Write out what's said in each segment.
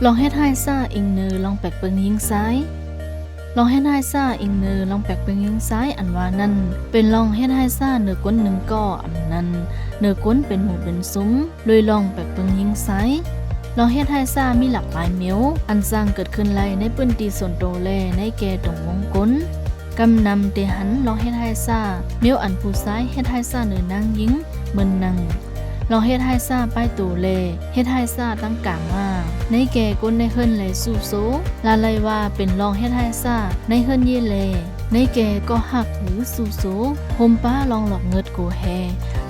ลองเฮ็ดให้ซ่าอิงเนอลองแปกเปิงยิงซ้ายลองเฮ็ดให้ซ่าอิงเนอลองแปกเปิงยิงซ้ายอันว่านั้นเป็นลองเฮ็ดให้ซ่าเนื้อก้นหนึ่งก่ออันนั้นเนื้อก้นเป็นหมู่เป็นซุ้มโดยลองแปกเปิงยิงซ้ายลองเฮ็ดให้ซ่ามีหลากหลายเมียวอันสร้างเกิดขึ้นไล่ในปื้นตีส่วนโตแลในแก่ตรงวงก้นกำนำเตหันลองเฮ็ดให้ซ่าเมียวอันผู้ซ้ายเฮ็ดให้ซ่าเนื้อนางยิงเหมือนนางลองเฮ็ดให้ซ่าป้ายตูเลเฮ็ดให้ซ่าตั้งกลางมาในแก่ก้นในเฮิรนเลยสู้โซลาไลว่าเป็นลองเฮ็ดให้ซ่าในเฮิรนเยเลในแก่ก็หักหรือสู้โซโฮมป้าลองหลอกเงิดโกแฮ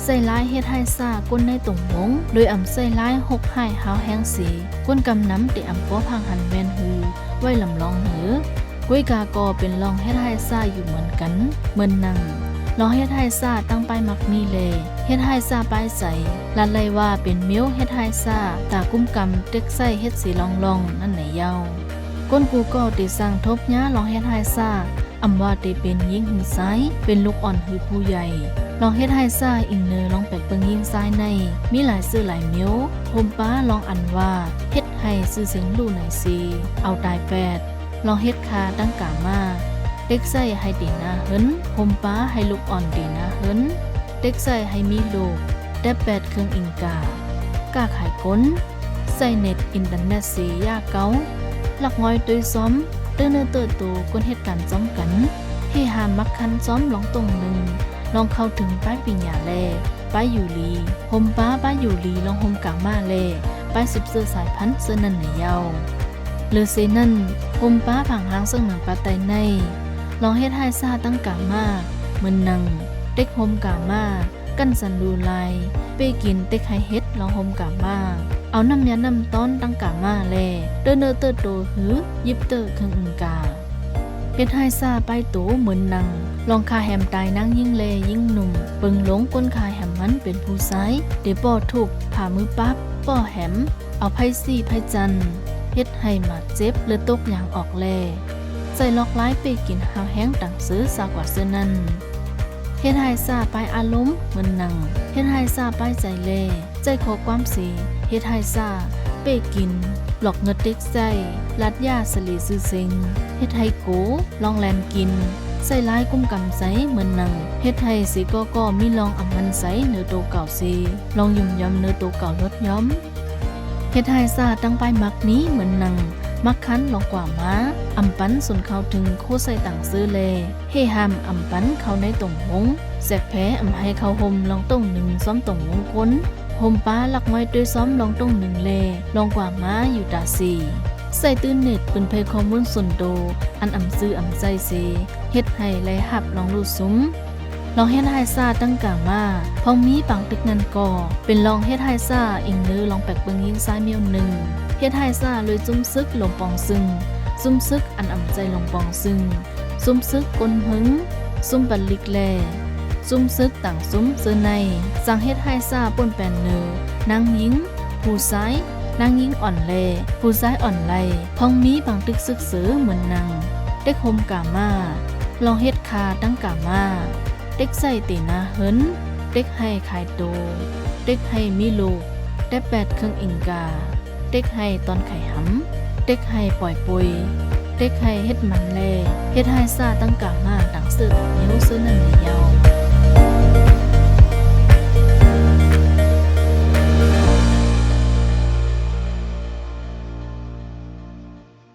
ใส่ร้ายเฮ็ดให้ซ่าก้นในตรงวงโดยอำใส่ร้ายหกให้หาวแห้งสีก้นกำน้ำเตะอำป้อพังหันแวนฮือไว้ลำลองหือกล้วยกากอเป็นลองเฮ็ดให้ซ่าอยู่เหมือนกันเหมือนนังลองเฮ็ดให้ซ่าตั้งป้ายมักมีเลเฮ็ดให้ซ่าป้ายใสลัดไลว่าเป็นเมียวเฮ็ดให้ซ่าตากุ้มกำเต็กใส่เฮ็ดสีลองนั่นไหนเยาก้นกูก็ติสร้างทบย้าลองเฮ็ดให้ซ่าอำว่าติเป็นยิงหือซ้ายเป็นลูกอ่อนหือผู้ใหญ่ลองเฮ็ดให้ซ่าอิงเนอลองแปกเปิงยิงซ้ายในมีหลายซื้อหลายเมียวโฮมป้าลองอันว่าเฮ็ดให้ซื้อเสียงลู่ไหนซีเอาตายแปดลองเฮ็ดคาตั้งกามาเด็กใส่ให้ตีนาเหินโฮมป้าให้ลูกอ่อนตีนาเหินเด็กใส่ให้มีลูกได้แปดเครื่องอิงกาขายก้นใส่เน็ตอินเทอร์เน็ตสียาเกาหลักง้อยตัวซ้อมเตื้อเนื้อเติร์โตก้นเหตุการณ์ซ้อมกันให้หามักคันซ้อมลองตรงหนึ่งลองเข้าถึงป้ายปิญญาแลป้ายอยู่ลีโฮมป้าป้ายอยู่ลีลองโฮมกลางมาแลป้าย10เสื้อสายพันธุ์เสื้อนันในเยาเลือเซนั่นโฮมป้าผังหางเสื้อหนังปลาไตในลองเฮ็ดให้ซ่าตั้งกลางมาเหมือนนังเด็กโฮมกลางมากันสันดูลายเป้กินเต็กไฮเฮ็ดลองโฮมกามาเอาน้ำยาน้ำต้อนตั้งกามาแลเดินเนอเตอร์โตหือยิบเตอร์เครื่องอึงกาเฮ็ดให้ซาไปโตเหมือนนังลองคาแหมตายนั่งยิ่งเลยิ่งหนุ่มเปิงหลงก้นคาแหมมันเป็นผู้ซ้ายเดป้อถูกผ่ามือปั๊บป้อแหมเอาไพ่ซี่ไพ่จันเฮ็ดให้มาเจ็บเลือดตกอย่างออกแลใส่ล็อกไล่เป้กินหาวแห้งดังซื้อซากว่าเสื้อนั้นเฮ็ดให้ซาไปอารมณ์เหมือนนังเฮ็ดให้ซาไปใจเล่ใจขอความสีเฮ็ดให้ซาเป้กินหลอกเงินเด็กใจลัดยาสลีซื้อเซ็งเฮ็ดให้โกลองแลนกินใส่ร้ายกุ้มกำใสเหมือนนังเฮ็ดให้สีก็มีลองอำมันใสเนื้อโตเก่าสีลองยุ่มย้อมเนื้อโตเก่าลดย้อมเฮ็ดให้ซาตั้งไปมักนี้เหมือนนังมักคันลองกว่าม้าอำปันส่วนเขาถึงโคใส่ต่างซื้อเลเฮหามอำปันเขาในตรงวงแสกแพ้อำให้เขาห่มลองต้งหนึ่งซ้อมตรงวงก้นห่มป้าหลักไว้ด้วยซ้อมลองต้งหนึ่งเลลองกว่าม้าอยู่ตาสีใส่ตื้นเน็ตเป็นเพยข้อมูลส่วนโตอันอำซื้ออำใจเซเฮ็ดให้ไล่หับลองรูซุ้มลองเฮ็ดให้ซาตั้งกลางมาพองมีปังตึกนันก่อเป็นลองเฮ็ดให้ซาอิงเนื้อลองแปกเบิงยิงซ้ายเมียวหนึ่งเฮ็ดให้ซ่าเลยจุ้มซึกลงปองซึงซุ่มซึกอันอ่ำใจลงปองซึงซุ่มซึกกลหึงซุ่มบันลิกแลซุ่มซึกต่างซุ่มเสื้อในสั่งเฮ็ดให้ซ่าป่นแปนเนอนางยิงผู้ซ้ายนางยิงอ่อนแลผู้ซ้ายอ่อนไหลพองมีบางตึกซึกเสือเหมือนนางเด็กโฮมกามาลองเฮ็ดคาตั้งกามาเด็กใส่ตีนาเหินเด็กให้ขายโตเด็กให้มีลูกได้แปดเครื่องอิงกาเด็กให้ตอนไข่หำเด็กให้ปล่อยปุยเด็กให้เฮ็ดมันแลเฮ็ดให้ซาตั้งกลางมาต่างซื้อนิ้วซื้อนั่นในยาว